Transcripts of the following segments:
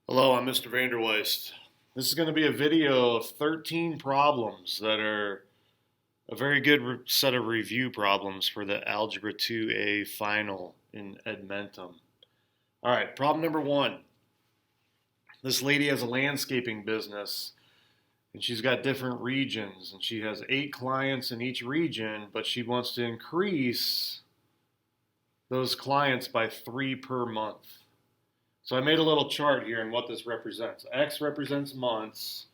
Hello, I'm Mr. Vanderweist. This is going to be a video of 13 problems that are a very good set of review problems for the Algebra 2A final in Edmentum. All right, problem number one. This lady has a landscaping business and she's got different regions and she has 8 clients in each region, but she wants to increase those clients by 3 per month. So I made a little chart here and what this represents. X represents months.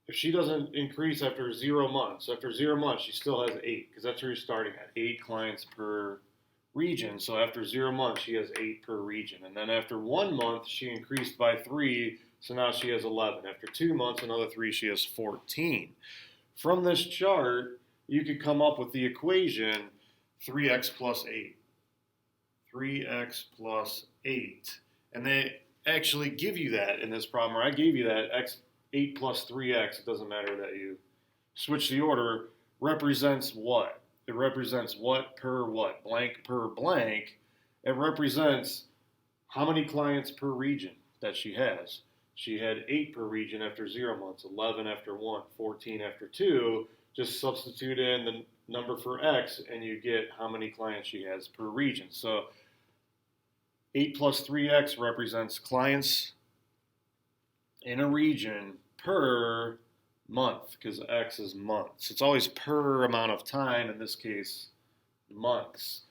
If she doesn't increase after 0 months, after 0 months she still has 8 because that's where you're starting at, 8 clients per region. So after 0 months she has 8 per region. And then after 1 month she increased by 3, so now she has 11. After 2 months, another 3, she has 14. From this chart, you could come up with the equation 3x plus 8. 3x plus 8. And they actually give you that in this problem, or I gave you that, 8 plus 3x, it doesn't matter that you switch the order, represents what? It represents what per what? Blank per blank. It represents how many clients per region that she has. She had 8 per region after 0 months, 11 after 1, 14 after 2. Just substitute in the number for x and you get how many clients she has per region. So 8 plus 3x represents clients in a region per month because x is months. It's always per amount of time, in this case, months.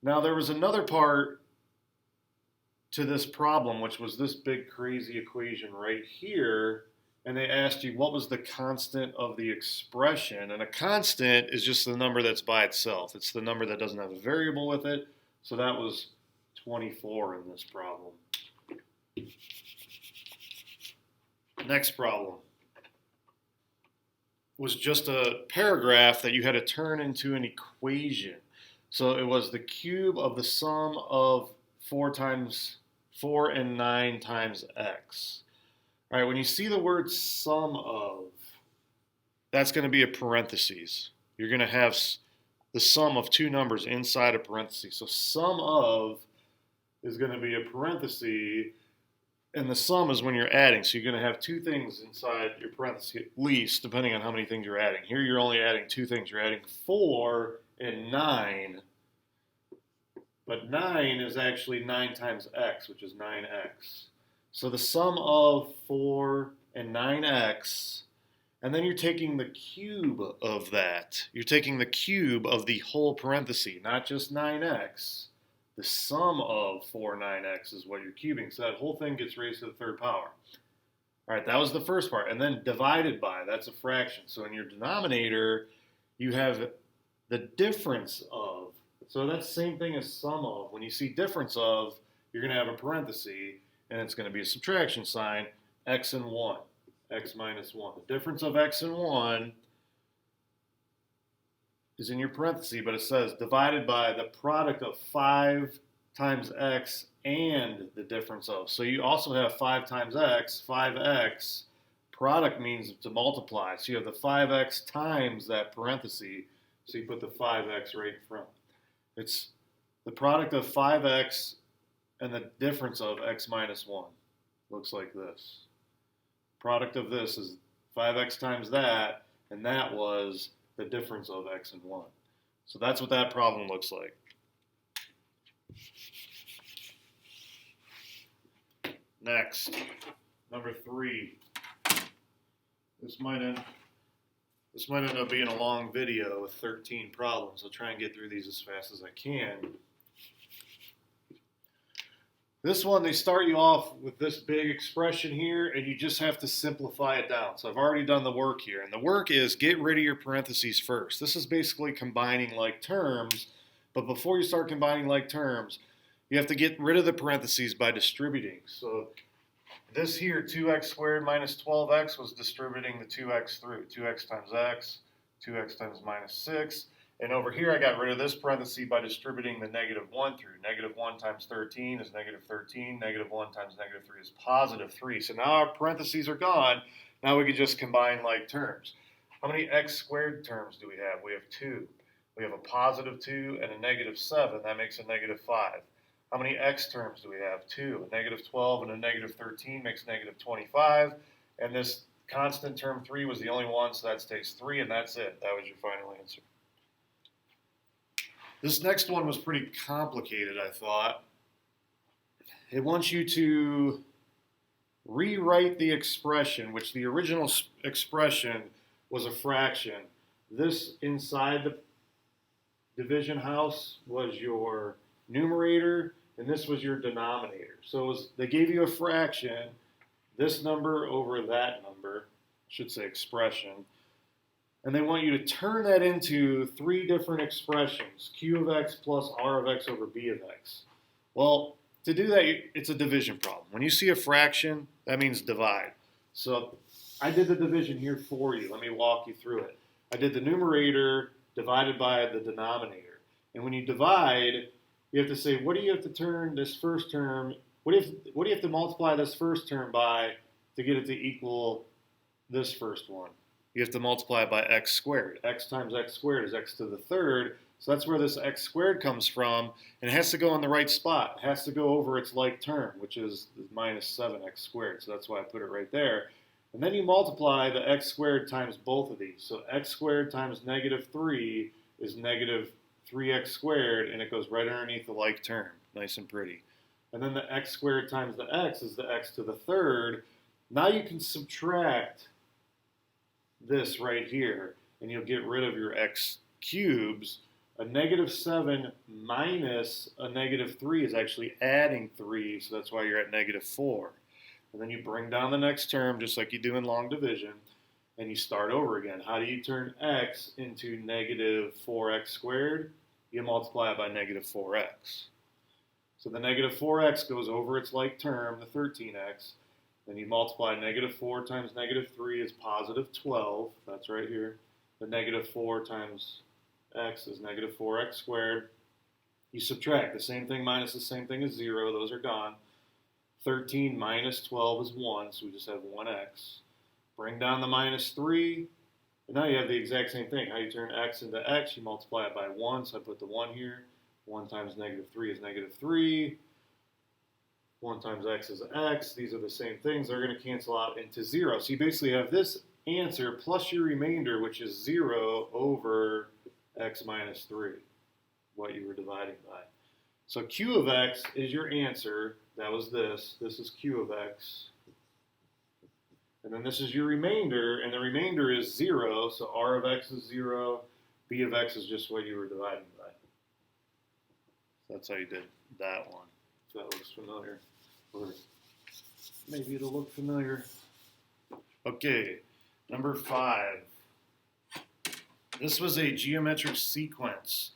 Now there was another part to this problem, which was this big crazy equation right here, and they asked you what was the constant of the expression, and a constant is just the number that's by itself. It's the number that doesn't have a variable with it, so that was 24 in this problem. Next problem was just a paragraph that you had to turn into an equation. So it was the cube of the sum of 4 and 9 times x. All right, when you see the word sum of, that's going to be a parentheses. You're going to have the sum of 2 numbers inside a parenthesis. So sum of is going to be a parenthesis, and the sum is when you're adding. So you're going to have 2 things inside your parenthesis, at least, depending on how many things you're adding. Here you're only adding 2 things. You're adding 4 and 9. But 9 is actually 9 times x, which is 9x. So the sum of 4 and 9x, and then you're taking the cube of that. You're taking the cube of the whole parenthesis, not just 9x. The sum of 4 and 9x is what you're cubing. So that whole thing gets raised to the 3rd power. All right, that was the first part. And then divided by, that's a fraction. So in your denominator, you have the difference of. So that's the same thing as sum of. When you see difference of, you're going to have a parenthesis, and it's going to be a subtraction sign, x and 1, x minus 1. The difference of x and 1 is in your parenthesis, but it says divided by the product of 5 times x and the difference of. So you also have 5 times x, 5x. Product means to multiply. So you have the 5x times that parenthesis. So you put the 5x right in front. It's the product of 5x and the difference of x minus 1. Looks like this. Product of this is 5x times that, and that was the difference of x and 1. So that's what that problem looks like. Next, number 3. This might end up being a long video with 13 problems. I'll try and get through these as fast as I can. This one, they start you off with this big expression here, and you just have to simplify it down. So I've already done the work here. And the work is get rid of your parentheses first. This is basically combining like terms. But before you start combining like terms, you have to get rid of the parentheses by distributing. So this here, 2x squared minus 12x, was distributing the 2x through. 2x times x, 2x times minus 6. And over here, I got rid of this parenthesis by distributing the negative 1 through. Negative 1 times 13 is negative 13. Negative 1 times negative 3 is positive 3. So now our parentheses are gone. Now we can just combine like terms. How many x squared terms do we have? We have 2. We have a positive 2 and a negative 7. That makes a negative 5. How many x terms do we have? 2. A negative 12 and a negative 13 makes negative 25. And this constant term 3 was the only one, so that stays 3, and that's it. That was your final answer. This next one was pretty complicated, I thought. It wants you to rewrite the expression, which the original expression was a fraction. This inside the division house was your numerator, and this was your denominator. So they gave you a fraction, this number over that number, I should say expression, and they want you to turn that into 3 different expressions, q of x plus r of x over b of x. Well, to do that, it's a division problem. When you see a fraction, that means divide. So I did the division here for you. Let me walk you through it. I did the numerator divided by the denominator. And when you divide, you have to say, what do you have to turn this first term, what do you have to multiply this first term by to get it to equal this first one? You have to multiply it by x squared. X times x squared is x to the third. So that's where this x squared comes from, and it has to go in the right spot. It has to go over its like term, which is minus 7x squared. So that's why I put it right there. And then you multiply the x squared times both of these. So x squared times negative 3 is negative 3x squared, and it goes right underneath the like term. Nice and pretty. And then the x squared times the x is the x to the third. Now you can subtract this right here, and you'll get rid of your x cubes. A negative 7 minus a negative 3 is actually adding 3, so that's why you're at negative 4. And then you bring down the next term, just like you do in long division, and you start over again. How do you turn x into negative 4x squared? You multiply it by negative 4x. So the negative 4x goes over its like term, the 13x. Then you multiply negative 4 times negative 3 is positive 12. That's right here. The negative 4 times x is negative 4x squared. You subtract. The same thing minus the same thing is 0. Those are gone. 13 minus 12 is 1, so we just have 1x. Bring down the minus 3, and now you have the exact same thing. How you turn x into x, you multiply it by 1, so I put the 1 here. 1 times negative 3 is negative 3. 1 times x is x. These are the same things. They're going to cancel out into 0. So you basically have this answer plus your remainder, which is 0 over x minus 3, what you were dividing by. So q of x is your answer. That was this. This is q of x. And then this is your remainder, and the remainder is 0. So r of x is 0. B of x is just what you were dividing by. So that's how you did that one. If that looks familiar. Or maybe it'll look familiar. Okay, number 5. This was a geometric sequence.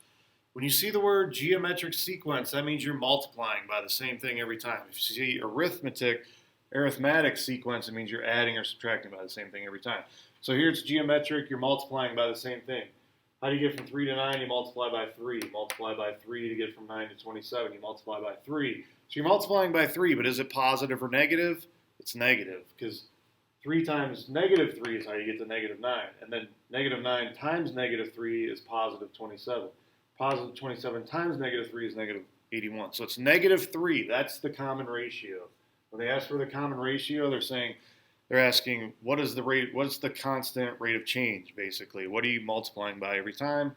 When you see the word geometric sequence, that means you're multiplying by the same thing every time. If you see arithmetic sequence, it means you're adding or subtracting by the same thing every time. So here it's geometric, you're multiplying by the same thing. How do you get from 3 to 9? You multiply by 3. You multiply by 3 to get from 9 to 27. You multiply by 3. So you're multiplying by 3, but is it positive or negative? It's negative, because 3 times negative 3 is how you get to negative 9. And then negative 9 times negative 3 is positive 27. Positive 27 times negative 3 is negative 81. So it's negative 3. That's the common ratio. When they ask for the common ratio, they're asking what is the rate, what's the constant rate of change, basically? What are you multiplying by every time?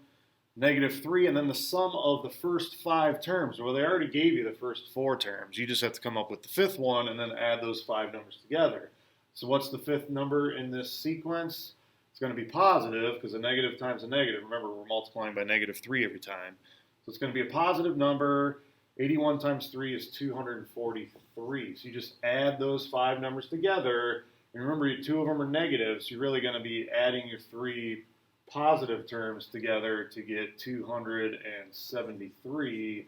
Negative 3, and then the sum of the first 5 terms. Well, they already gave you the first 4 terms. You just have to come up with the 5th one and then add those 5 numbers together. So what's the 5th number in this sequence? It's going to be positive, because a negative times a negative. Remember, we're multiplying by negative 3 every time. So it's going to be a positive number. 81 times 3 is 243. So you just add those 5 numbers together. And remember, 2 of them are negative, so you're really going to be adding your 3 positive terms together to get 273.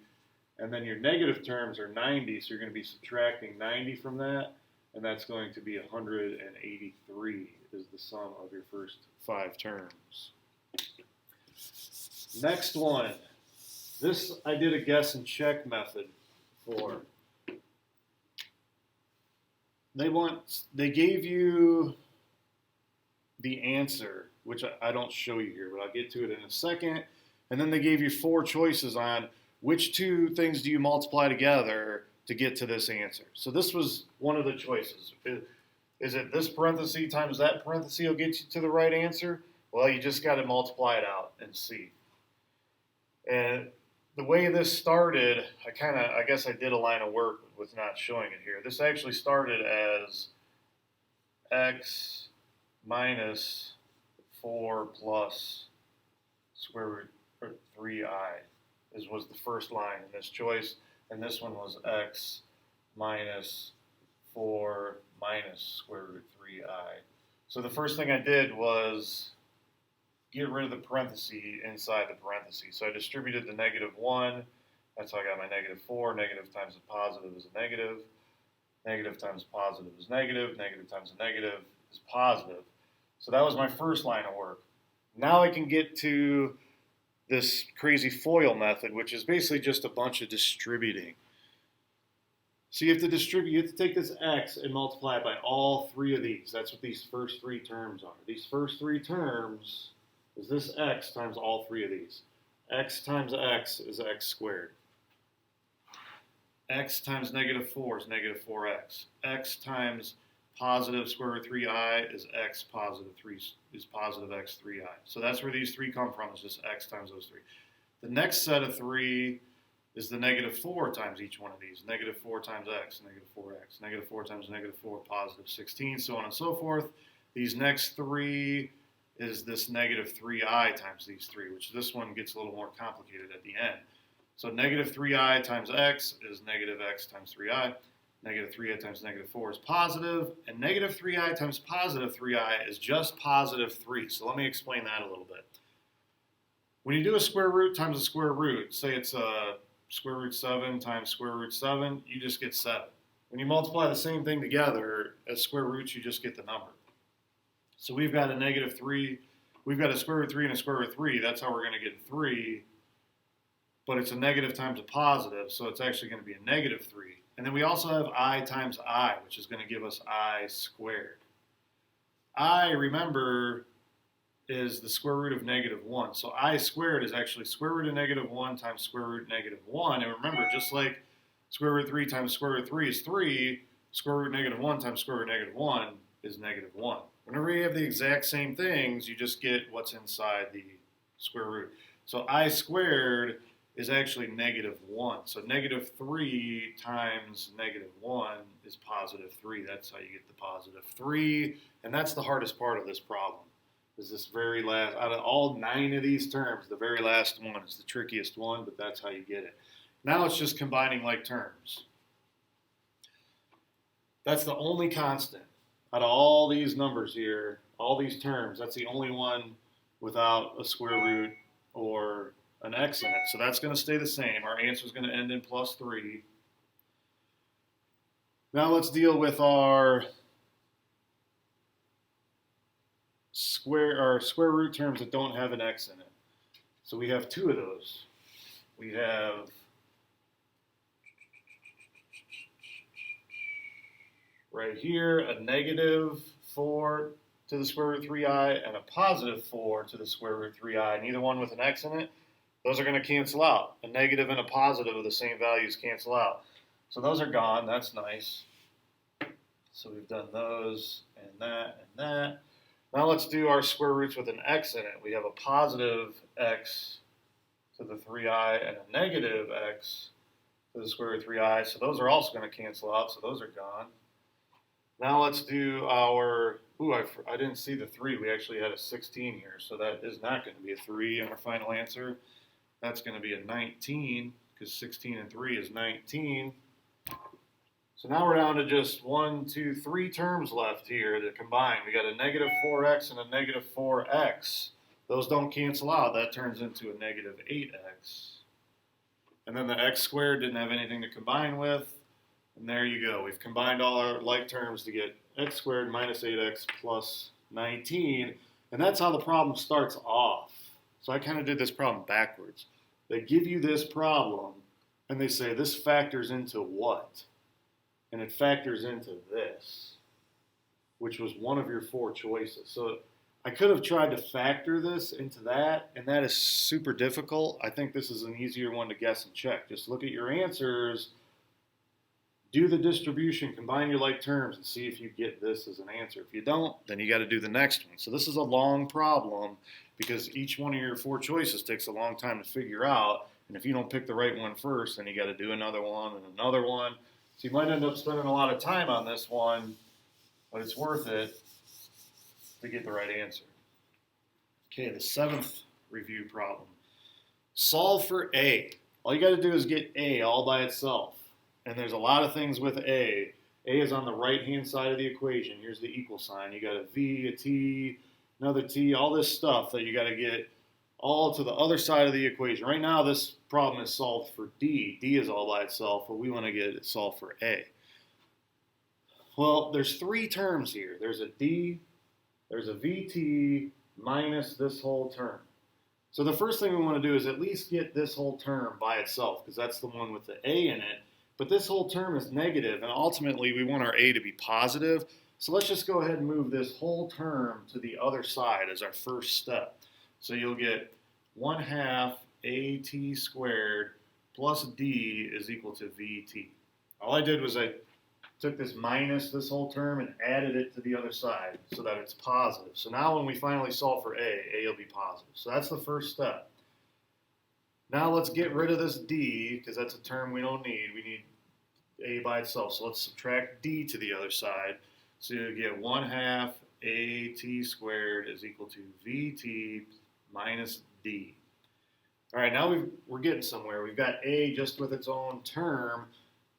And then your negative terms are 90, so you're going to be subtracting 90 from that. And that's going to be 183 is the sum of your first 5 terms. Next one. This I did a guess and check method for. They gave you the answer, which I don't show you here, but I'll get to it in a second. And then they gave you 4 choices on which two things do you multiply together to get to this answer? So this was one of the choices. Is it this parenthesis times that parenthesis will get you to the right answer? Well, you just got to multiply it out and see. And the way this started, I guess I did a line of work with not showing it here. This actually started as x minus 4 plus square root 3i was the first line in this choice, and this one was x minus 4 minus square root 3i. So the first thing I did was get rid of the parenthesis inside the parenthesis. So I distributed the -1. That's how I got my -4. Negative times a positive is a negative. Negative times positive is negative. Negative times a negative is positive. So that was my first line of work. Now I can get to this crazy FOIL method, which is basically just a bunch of distributing. So you have to distribute, you have to take this x and multiply it by all three of these. That's what these first three terms are. These first three terms is this x times all three of these. X times x is x squared. X times -4 is -4x. X times positive square root 3i is x positive 3 is positive x 3i. So that's where these three come from, is just x times those three. The next set of three is the -4 times each one of these. -4 times x, -4x. -4 times -4, positive 16, so on and so forth. These next three is this -3i times these three, which this one gets a little more complicated at the end. So -3i times x is -x times 3i. -3i times -4 is positive, and -3i times positive 3i is just positive 3. So let me explain that a little bit. When you do a square root times a square root, say it's a square root 7 times square root 7, you just get 7. When you multiply the same thing together as square roots, you just get the number. So we've got a -3, we've got a square root 3 and a square root 3. That's how we're going to get 3. But it's a negative times a positive, so it's actually going to be a -3. And then we also have I times I, which is going to give us I squared. I, remember, is the square root of -1. So I squared is actually square root of -1 times square root -1. And remember, just like square root 3 times square root 3 is 3, square root -1 times square root -1 is -1. Whenever you have the exact same things, you just get what's inside the square root. So I squared is actually -1. So -3 times -1 is positive 3. That's how you get the positive 3. And that's the hardest part of this problem, is this very last, out of all 9 of these terms, the very last one is the trickiest one, but that's how you get it. Now it's just combining like terms. That's the only constant. Out of all these numbers here, all these terms, that's the only one without a square root or an x in it. So that's going to stay the same. Our answer is going to end in +3. Now let's deal with our square root terms that don't have an x in it. So we have 2 of those. We have right here a -4 to the square root 3i and a +4 to the square root 3i. Neither one with an x in it. Those are going to cancel out. A negative and a positive of the same values cancel out. So those are gone. That's nice. So we've done those and that and that. Now let's do our square roots with an x in it. We have a positive x to the 3i and a negative x to the square root 3i. So those are also going to cancel out. So those are gone. Now let's do our, I didn't see the 3. We actually had a 16 here. So that is not going to be a 3 in our final answer. That's going to be a 19, because 16 and 3 is 19. So now we're down to just 1, 2, 3 terms left here to combine. We got a -4x and a -4x. Those don't cancel out. That turns into a -8x. And then the x squared didn't have anything to combine with. And there you go. We've combined all our like terms to get x squared minus 8x plus 19. And that's how the problem starts off. So I kind of did this problem backwards. They give you this problem, and they say this factors into what? And it factors into this, which was one of your 4 choices. So I could have tried to factor this into that, and that is super difficult. I think this is an easier one to guess and check. Just look at your answers, do the distribution, combine your like terms, and see if you get this as an answer. If you don't, then you got to do the next one. So this is a long problem because each one of your 4 choices takes a long time to figure out. And if you don't pick the right one first, then you got to do another one and another one. So you might end up spending a lot of time on this one, but it's worth it to get the right answer. Okay, the 7th review problem. Solve for A. All you got to do is get A all by itself. And there's a lot of things with A. A is on the right-hand side of the equation. Here's the equal sign. You got a V, a T, another T, all this stuff that you got to get all to the other side of the equation. Right now, this problem is solved for D. D is all by itself, but we want to get it solved for A. Well, there's 3 terms here. There's a D, there's a VT, minus this whole term. So the first thing we want to do is at least get this whole term by itself, because that's the one with the A in it. But this whole term is negative, and ultimately we want our A to be positive. So let's just go ahead and move this whole term to the other side as our first step. So you'll get 1/2 AT squared plus D is equal to VT. All I did was I took this minus this whole term and added it to the other side so that it's positive. So now when we finally solve for A will be positive. So that's the first step. Now let's get rid of this D because that's a term we don't need. We need A by itself. So let's subtract D to the other side. So you get 1/2 AT squared is equal to VT minus D. All right, now we're getting somewhere. We've got A just with its own term.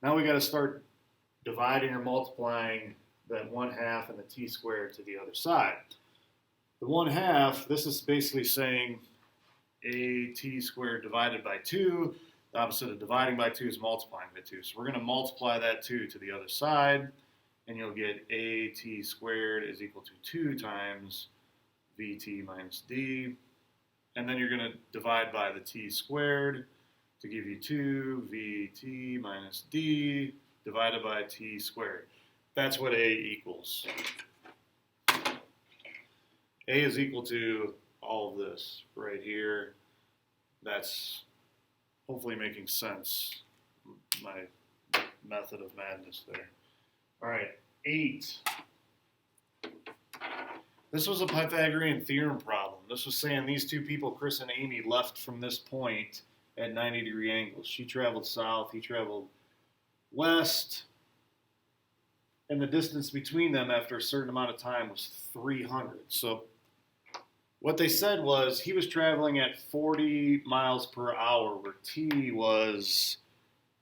Now we got to start dividing or multiplying that 1/2 and the T squared to the other side. The 1/2, this is basically saying AT squared divided by 2. The opposite of dividing by 2 is multiplying by 2. So we're going to multiply that 2 to the other side, and you'll get AT squared is equal to 2 times VT minus D. And then you're going to divide by the T squared to give you 2 VT minus D divided by T squared. That's what A equals. A is equal to all of this right here. That's hopefully making sense, my method of madness there. All right, 8. This was a Pythagorean Theorem problem. This was saying these 2 people, Chris and Amy, left from this point at 90-degree angles. She traveled south, he traveled west, and the distance between them after a certain amount of time was 300. So what they said was he was traveling at 40 miles per hour, where T was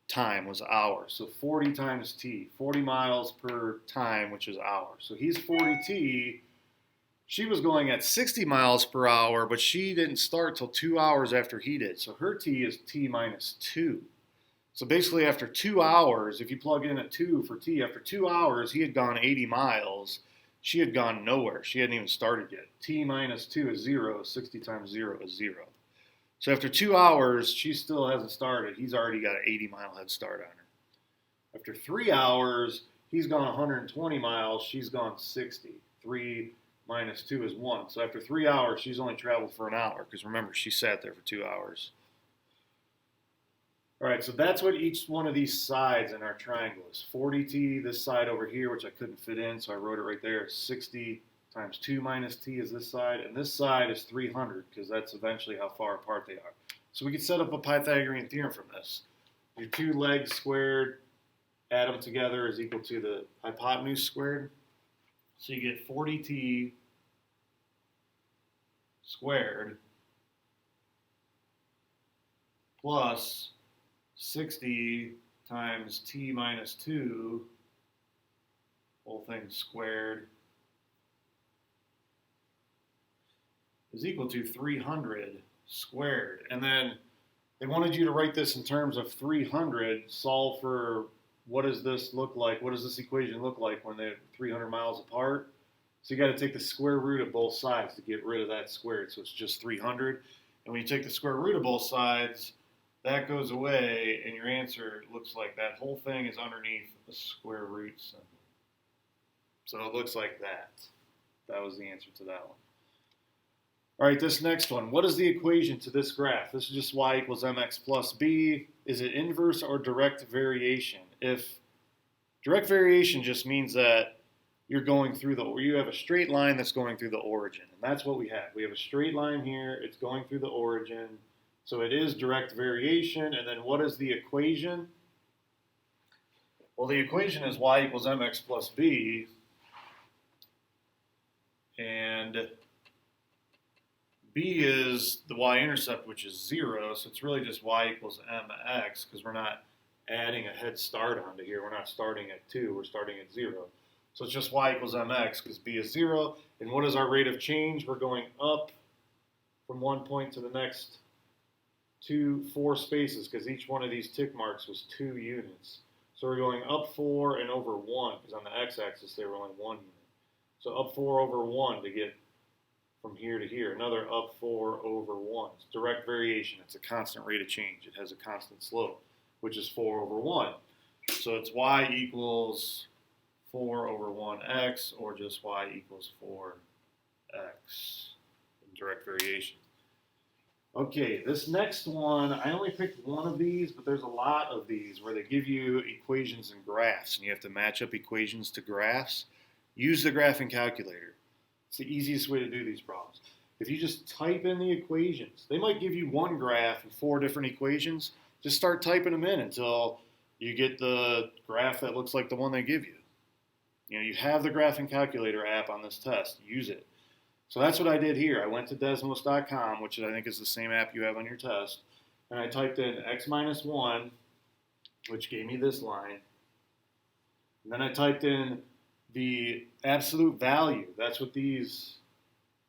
time, was hours. So 40 times T, 40 miles per time, which is hours. So he's 40 T. She was going at 60 miles per hour, but she didn't start till 2 hours after he did. So her T is T minus 2. So basically after 2 hours, if you plug in a 2 for T, after 2 hours, he had gone 80 miles. She had gone nowhere. She hadn't even started yet. T minus 2 is 0. 60 times 0 is 0. So after 2 hours, she still hasn't started. He's already got an 80-mile head start on her. After 3 hours, he's gone 120 miles. She's gone 60. 3 minus 2 is 1. So after 3 hours, she's only traveled for an hour, because remember, she sat there for 2 hours. All right, so that's what each one of these sides in our triangle is. 40t, this side over here, which I couldn't fit in, so I wrote it right there. 60 times 2 minus t is this side, and this side is 300, because that's eventually how far apart they are. So we could set up a Pythagorean theorem from this. Your 2 legs squared, add them together is equal to the hypotenuse squared. So you get 40t squared plus 60 times t minus 2, whole thing squared, is equal to 300 squared. And then they wanted you to write this in terms of 300, solve for what does this look like, what does this equation look like when they're 300 miles apart. So you got to take the square root of both sides to get rid of that squared, so it's just 300. And when you take the square root of both sides, that goes away, and your answer looks like that whole thing is underneath the square root symbol. So it looks like that. That was the answer to that one. All right, this next one. What is the equation to this graph? This is just y equals mx plus b. Is it inverse or direct variation? If direct variation just means that you have a straight line that's going through the origin. And that's what we have. We have a straight line here. It's going through the origin. So it is direct variation. And then what is the equation? Well, the equation is y equals mx plus b. And b is the y-intercept, which is 0. So it's really just y equals mx because we're not adding a head start onto here. We're not starting at 2. We're starting at 0. So it's just y equals mx because b is 0. And what is our rate of change? We're going up from one point to the next 4 spaces because each one of these tick marks was 2 units. So we're going up 4 and over 1 because on the x-axis they were only 1 unit. So up 4 over 1 to get from here to here. Another up 4 over 1. It's direct variation. It's a constant rate of change. It has a constant slope, which is 4 over 1. So it's y equals 4 over 1x, or just y equals 4x in direct variation. Okay, this next one, I only picked one of these, but there's a lot of these where they give you equations and graphs, and you have to match up equations to graphs. Use the graphing calculator. It's the easiest way to do these problems. If you just type in the equations, they might give you one graph and 4 different equations. Just start typing them in until you get the graph that looks like the one they give you. You have the graphing calculator app on this test. Use it. So that's what I did here. I went to Desmos.com, which I think is the same app you have on your test, and I typed in x minus 1, which gave me this line. And then I typed in the absolute value. That's what these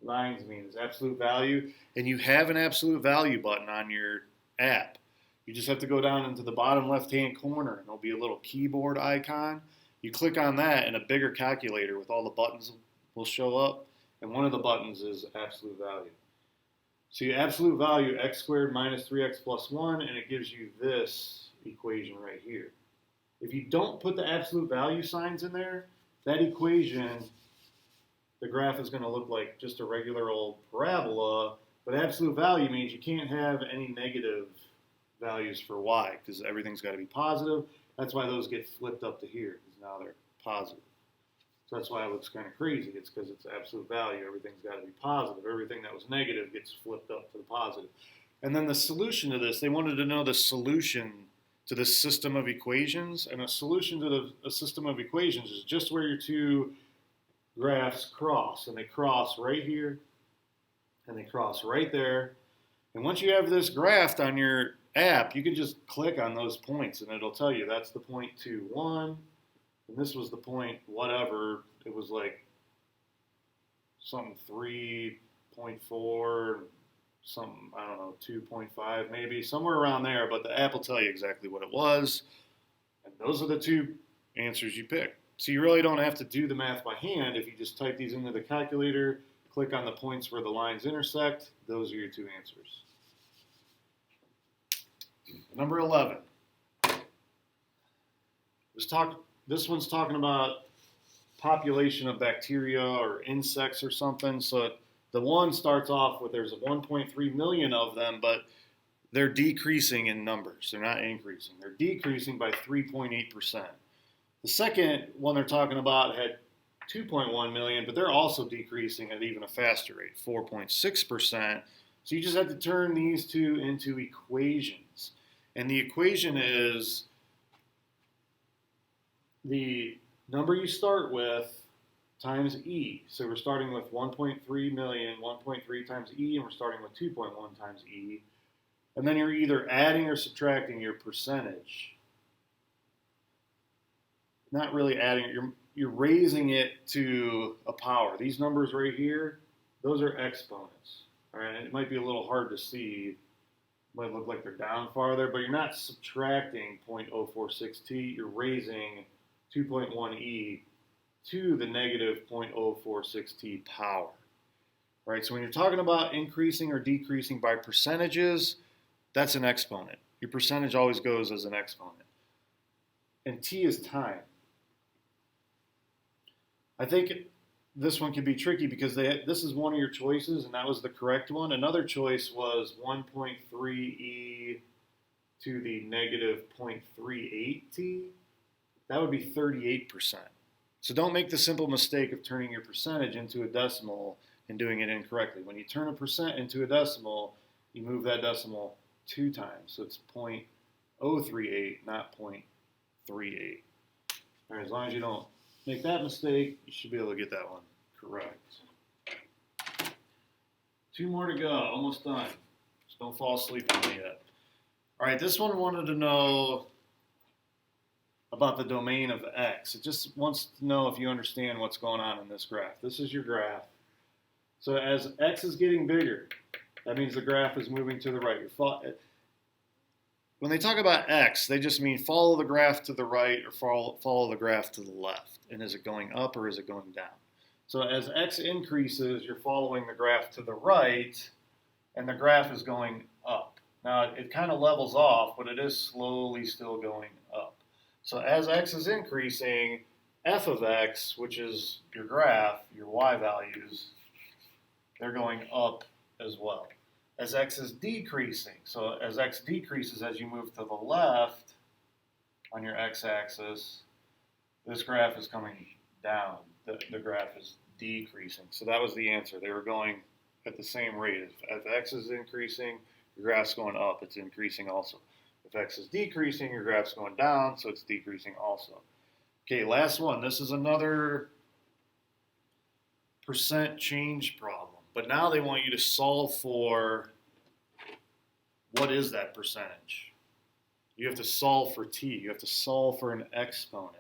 lines mean, is absolute value. And you have an absolute value button on your app. You just have to go down into the bottom left-hand corner, and there'll be a little keyboard icon. You click on that, and a bigger calculator with all the buttons will show up. And one of the buttons is absolute value. So your absolute value, x squared minus 3x plus 1, and it gives you this equation right here. If you don't put the absolute value signs in there, that equation, the graph is going to look like just a regular old parabola, but absolute value means you can't have any negative values for y, because everything's got to be positive. That's why those get flipped up to here, because now they're positive. So that's why it looks kind of crazy. It's because it's absolute value. Everything's got to be positive. Everything that was negative gets flipped up to the positive. And then the solution to this, they wanted to know the solution to this system of equations. And a solution to a system of equations is just where your two graphs cross. And they cross right here, and they cross right there. And once you have this graphed on your app, you can just click on those points, and it'll tell you that's the point 2, 1. And this was the point, whatever, it was like something 3.4, something, I don't know, 2.5 maybe, somewhere around there, but the app will tell you exactly what it was. And those are the two answers you pick. So you really don't have to do the math by hand. If you just type these into the calculator, click on the points where the lines intersect, those are your two answers. Number 11. This one's talking about population of bacteria or insects or something. So the one starts off with there's 1.3 million of them, but they're decreasing in numbers. They're not increasing. They're decreasing by 3.8%. The second one they're talking about had 2.1 million, but they're also decreasing at even a faster rate, 4.6%. So you just have to turn these two into equations. And the equation is the number you start with times E. So we're starting with 1.3 million, 1.3 times E, and we're starting with 2.1 times E. And then you're either adding or subtracting your percentage. Not really adding, you're raising it to a power. These numbers right here, those are exponents. All right, it might be a little hard to see. It might look like they're down farther, but you're not subtracting 0.046t, you're raising 2.1e to the negative 0.046t power. Right, so when you're talking about increasing or decreasing by percentages, that's an exponent. Your percentage always goes as an exponent. And t is time. I think this one can be tricky because this is one of your choices, and that was the correct one. Another choice was 1.3e to the negative 0.38t. That would be 38%. So don't make the simple mistake of turning your percentage into a decimal and doing it incorrectly. When you turn a percent into a decimal, you move that decimal 2 times. So it's 0.038, not 0.38. All right, as long as you don't make that mistake, you should be able to get that one correct. 2 more to go, almost done. Just don't fall asleep on me yet. All right, this one wanted to know about the domain of x. It just wants to know if you understand what's going on in this graph. This is your graph. So as x is getting bigger, that means the graph is moving to the right. When they talk about x, they just mean follow the graph to the right or follow the graph to the left. And is it going up or is it going down? So as x increases, you're following the graph to the right, and the graph is going up. Now, it kind of levels off, but it is slowly still going up. So as x is increasing, f of x, which is your graph, your y values, they're going up as well. As x is decreasing, so as x decreases as you move to the left on your x-axis, this graph is coming down. The graph is decreasing. So that was the answer. They were going at the same rate. If x is increasing, your graph's going up. It's increasing also. If x is decreasing, your graph's going down, so it's decreasing also. Okay, last one. This is another percent change problem. But now they want you to solve for what is that percentage. You have to solve for t. You have to solve for an exponent.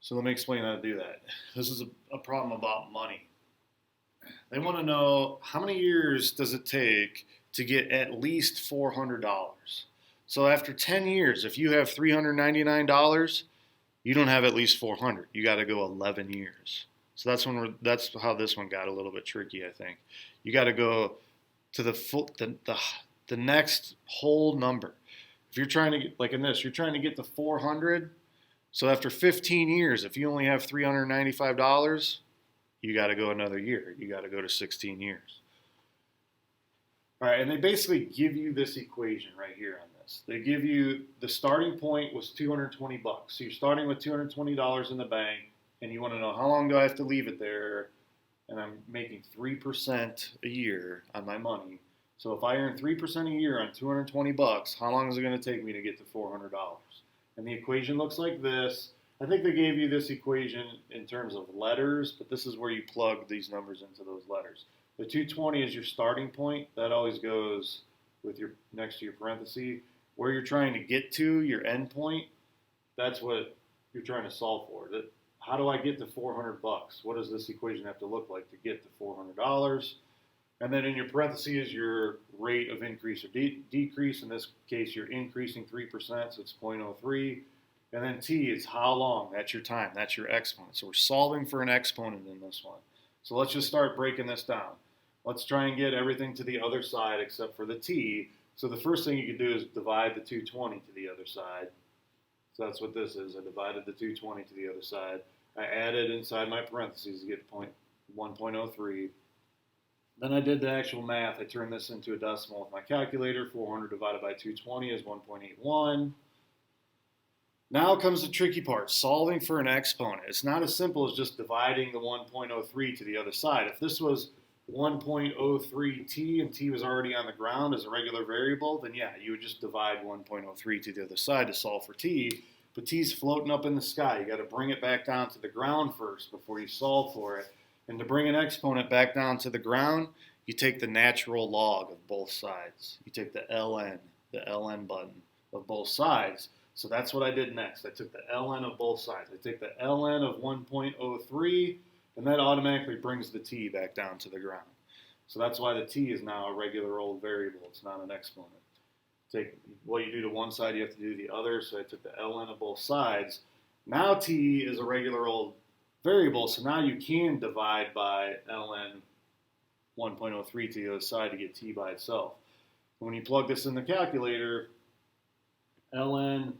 So let me explain how to do that. This is a problem about money. They want to know how many years does it take to get at least $400. So after 10 years, if you have $399, you don't have at least 400. You got to go 11 years. So that's how this one got a little bit tricky, I think. You got to go to the next whole number. If you're trying to get, like in this, you're trying to get to 400. So after 15 years, if you only have $395, you got to go another year. You got to go to 16 years. All right, and they basically give you this equation right here on this. They give you the starting point was 220 bucks. So you're starting with $220 in the bank, and you want to know how long do I have to leave it there? And I'm making 3% a year on my money. So if I earn 3% a year on 220 bucks, how long is it going to take me to get to $400? And the equation looks like this. I think they gave you this equation in terms of letters, but this is where you plug these numbers into those letters. The 220 is your starting point. That always goes with your next to your parenthesis. Where you're trying to get to, your end point, that's what you're trying to solve for. How do I get to 400 bucks? What does this equation have to look like to get to $400? And then in your parentheses is your rate of increase or decrease. In this case, you're increasing 3%, so it's 0.03. And then t is how long. That's your time. That's your exponent. So we're solving for an exponent in this one. So let's just start breaking this down. Let's try and get everything to the other side except for the t. So the first thing you can do is divide the 220 to the other side. So that's what this is. I divided the 220 to the other side. I added inside my parentheses to get 1.03. Then I did the actual math. I turned this into a decimal with my calculator. 400 divided by 220 is 1.81. Now comes the tricky part, solving for an exponent. It's not as simple as just dividing the 1.03 to the other side. If this was 1.03t and t was already on the ground as a regular variable, then yeah, you would just divide 1.03 to the other side to solve for t. But t's floating up in the sky. You got to bring it back down to the ground first before you solve for it. And to bring an exponent back down to the ground, you take the natural log of both sides. You take the ln button of both sides. So that's what I did next. I took the ln of both sides. I take the ln of 1.03, and that automatically brings the t back down to the ground. So that's why the t is now a regular old variable. It's not an exponent. Take what you do to one side, you have to do the other. So I took the ln of both sides. Now t is a regular old variable, so now you can divide by ln 1.03 to the other side to get t by itself. When you plug this in the calculator, ln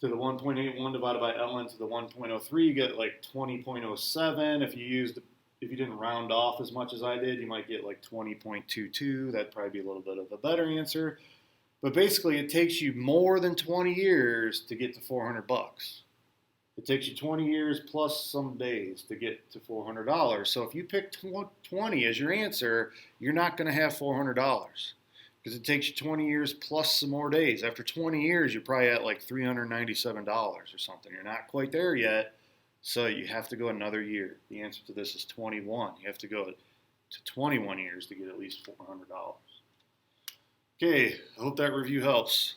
to the 1.81 divided by ln to the 1.03, you get like 20.07. If you didn't round off as much as I did, you might get like 20.22. That'd probably be a little bit of a better answer. But basically, it takes you more than 20 years to get to $400. It takes you 20 years plus some days to get to $400. So if you pick 20 as your answer, you're not going to have $400 because it takes you 20 years plus some more days. After 20 years, you're probably at like $397 or something. You're not quite there yet, so you have to go another year. The answer to this is 21. You have to go to 21 years to get at least $400. Okay, I hope that review helps.